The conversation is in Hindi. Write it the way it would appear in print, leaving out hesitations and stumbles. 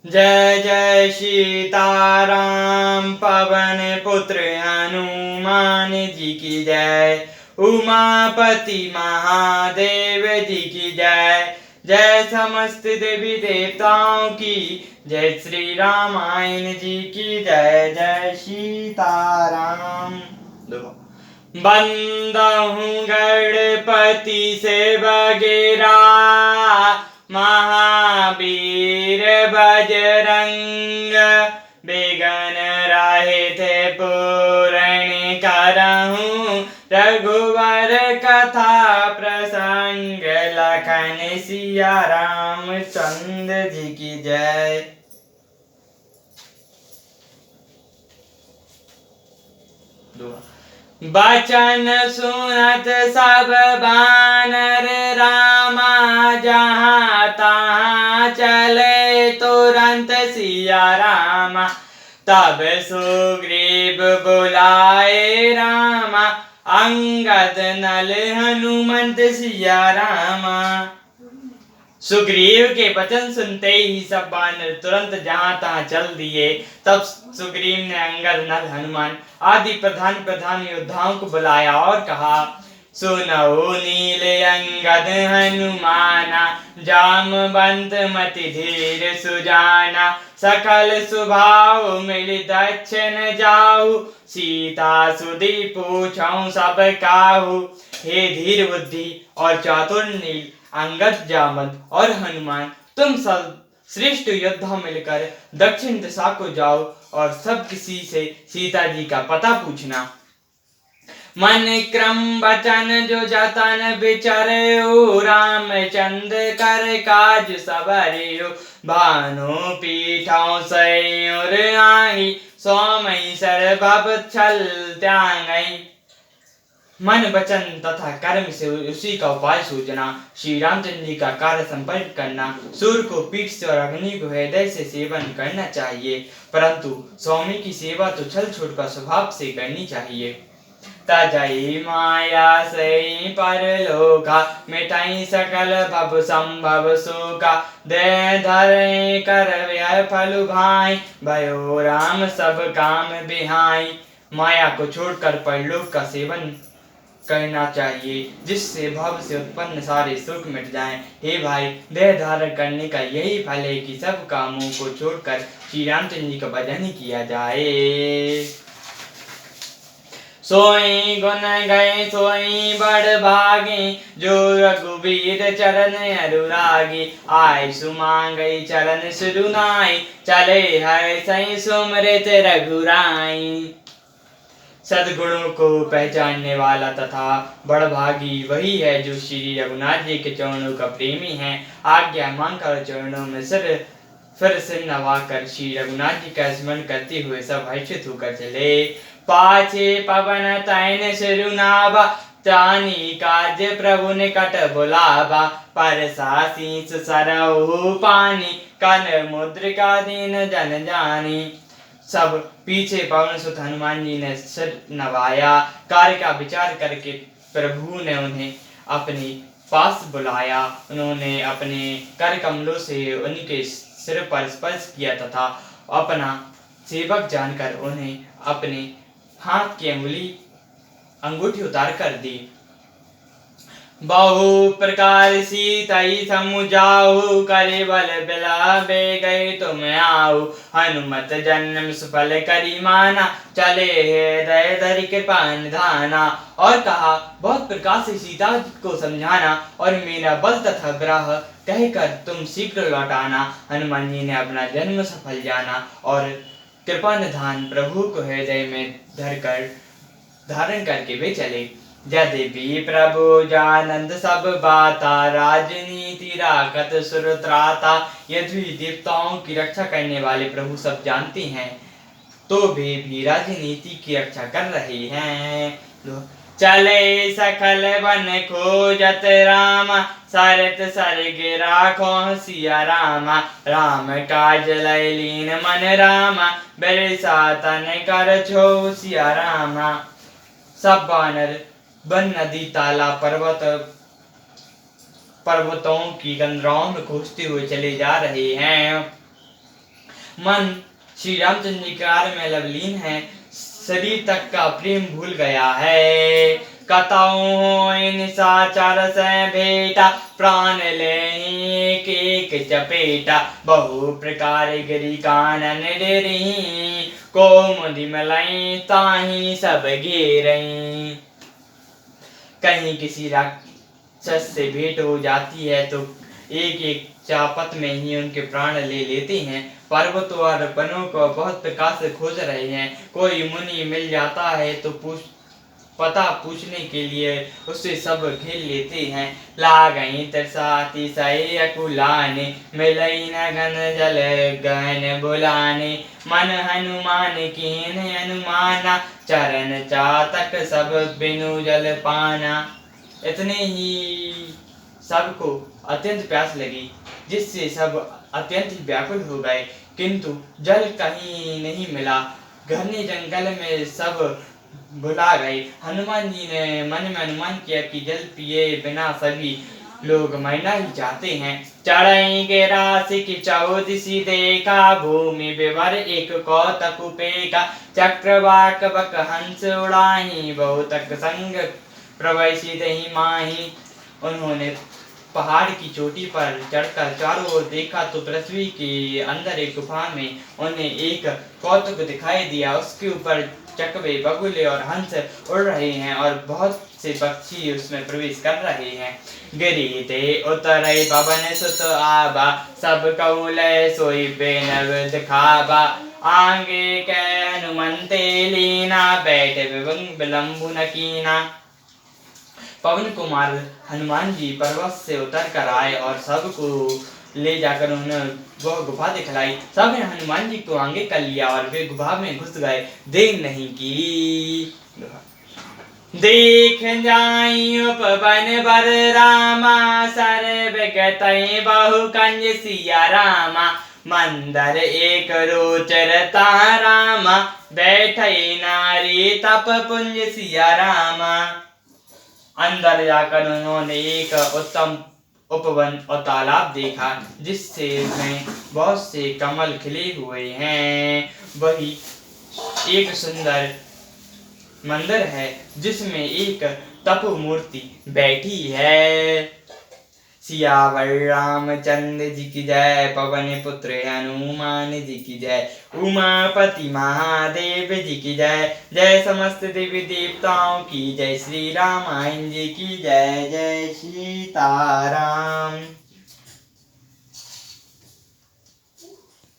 जय जय सीताराम पवन पुत्र हनुमान जी की जय। उमापति महादेव जी की जय। जय समस्त देवी देवताओं की जय। श्री रामायण जी की जय। जय सीताराम। बंदहूँ गणपति से बगेरा महावीर बजरंग बिघ्न रहित पूर्ण करहूँ रघुवर कथा प्रसंग लखन सिया रामचंद्र जी की जय। बचन सुनत सब बानर रामा जहाँ तहाँ चले तुरंत सिया रामा। तब सुग्रीव बुलाए रामा अंगद नल हनुमंत सिया रामा। सुग्रीव के वचन सुनते ही सब बानर तुरंत जहां तहां चल दिए। तब सुग्रीव ने अंगद नल हनुमान आदि प्रधान योद्धाओं को बुलाया और कहा, सुनो नील अंगद हनुमाना जामवंत मति धीर सुजाना। सकल स्वभाव मिल दक्षिण जाऊ सीता सुधी पूछऊं सब काहू। हे धीर बुद्धि और चातुर नील अंगद जामवंत और हनुमान, तुम सब श्रेष्ठ योद्धा मिलकर दक्षिण दिशा को जाओ और सब किसी से सीता जी का पता पूछना। मन क्रम वचन जो जतन विचरयो रामचंद्र कर काज सबरियो। भानु पीठों सयूर आई सोमई सर्वभ छल त्यागई। मन वचन तथा कर्म से उसी का उपाय सूझना, श्री रामचंद्र जी का कार्य संपन्न करना, सूर्य को पीठ से और अग्नि को हृदय से सेवन करना चाहिए, परंतु स्वामी की सेवा तो छल छूट का स्वभाव से करनी चाहिए। तजई माया सई परलोका मिटाई सकल भव संभव शोका। दे धरे कर व्यय फल भाई भयो राम सब काम बिहाई। माया को छोड़कर परलोक का सेवन करना चाहिए जिससे भव से उत्पन्न सारे सुख मिट जाएं। हे भाई, देह धारण करने का यही फल है कि सब कामों को छोड़कर श्री रामचंद्र जी का भजन किया जाए। सोई गुण गए सोई बड़ भागे जो रघुबीर चरण अनुरागी। आय सुमांगई चरण सुरुनाई चले है सही सुमृत रघुराई। सद्गुणों को पहचानने वाला तथा बड़भागी वही है जो श्री रघुनाथ जी के चरणों का प्रेमी है। आज्ञा मांगकर चरणों में फिर से नवाकर श्री रघुनाथ जी का स्मरण करते हुए सब हर्षित होकर चले। पाछे पवन तैन सिरुनावा तानी काज प्रभु निकट बुलावा। परसा शीस सरहु पानी कन मुद्रिका दीन जन जानी। सब पीछे पवन सुत हनुमान जी ने सिर नवाया। कार्य का विचार करके प्रभु ने उन्हें अपने पास बुलाया। उन्होंने अपने कर कमलों से उनके सिर पर स्पर्श किया तथा अपना सेवक जानकर उन्हें अपने हाथ की अंगूठी उतार कर दी। बहु प्रकार सीतई समुझाऊ करे बल बिलाबे गए तुम आओ। हनुमत जन्म सुफल करी माना चले हृदय धरि कृपा निधाना। और कहा, बहुत प्रकार से सीता को समझाना और मेरा बल तथा ग्रह कहकर तुम शीघ्र लौटाना। हनुमान जी ने अपना जन्म सफल जाना और कृपा निधान प्रभु को हृदय में धारण करके वे चले। यद्यपि प्रभु जानंद सब बाता राजनीति राखत सुरत्राता। यदि देवताओं की रक्षा करने वाले प्रभु सब जानते हैं तो वे भी राजनीति की रक्षा कर रहे हैं। चले सकल वन खोजत रामा सरत सरग राखो सिया रामा। राम काज लय लीन मन रामा बिरसा तन कर छो सिया रामा। सब बानर वन नदी तालाब पर्वतों की कंदराओं में खोजते हुए चले जा रहे हैं। मन श्री रामचंद्र जी कार्य में लवलीन है, शरीर तक का प्रेम भूल गया है। कतौ निशाचर से भेटा, प्राण ले एक चपेटा, बहु प्रकार गिरी कानन डेरही, को मुदि मलई ताही सब घेरई। कहीं किसी राक्षस से भेंट हो जाती है तो एक एक चापत में ही उनके प्राण ले लेते हैं। पर्वतों और वनों को बहुत प्रकार से खोज रहे हैं, कोई मुनि मिल जाता है तो पता पूछने के लिए उससे सब घेर लेते हैं। लागई तरसाती सही अकुलाने, मिलई न घन जल गहन बुलाने, मन हनुमान कीन अनुमाना, चरण चातक सब बिनु जल पाना। इतने ही सबको अत्यंत प्यास लगी, जिससे सब अत्यंत ही व्याकुल हो गए, किंतु जल कहीं नहीं मिला। घने जंगल में सब भुला गए। हनुमान जी ने मन में अनुमान किया कि जल पिए बिना सभी लोग मरना ही चाहते हैं। चढ़ई के राशि की चौदिसी देखा, भूमि विवर एक कौतक उपेका, चक्रवाक बक हंस उड़ाही, बहुतक संग प्रवैसी दही माही। उन्होंने पहाड़ की चोटी पर चढ़कर चारों ओर देखा तो पृथ्वी के अंदर एक गुफा में उन्हें एक कौतुक दिखाई दिया। उसके ऊपर चकवे, बगुले और हंस उड़ रहे हैं और बहुत से पक्षी उसमें प्रवेश कर रहे हैं। गिरी ते उतरई पवन सुत आबा, सब कौलय सोई बेनव दिखाबा, आगे कै हनुमंते लीना, बैठे विलंबु न कीना। पवन कुमार हनुमान जी पर्वत से उतर कर आए और सबको ले जाकर उन्होंने वह गुफा दिखलाई। सबने हनुमान जी को आगे कर लिया और वे गुफा में घुस गए। देर नहीं की। देख जाई उपवन बर रामा, सर्व गतई बहु कंज सिया रामा, मंदर एक रोचर रामा, बैठई नारी तप पुंज सिया रामा। अंदर जाकर उन्होंने एक उत्तम उपवन और तालाब देखा, जिससे में बहुत से कमल खिले हुए हैं। वही एक सुंदर मंदिर है, जिसमें एक तप मूर्ति बैठी है। सियावर रामचंद्र जी की जय, पवन पुत्र हनुमान जी की जय, उमापति महादेव जी की जय, जय समस्त देवी देवताओं की जय, श्री रामायण जी की जय, जय सीताराम।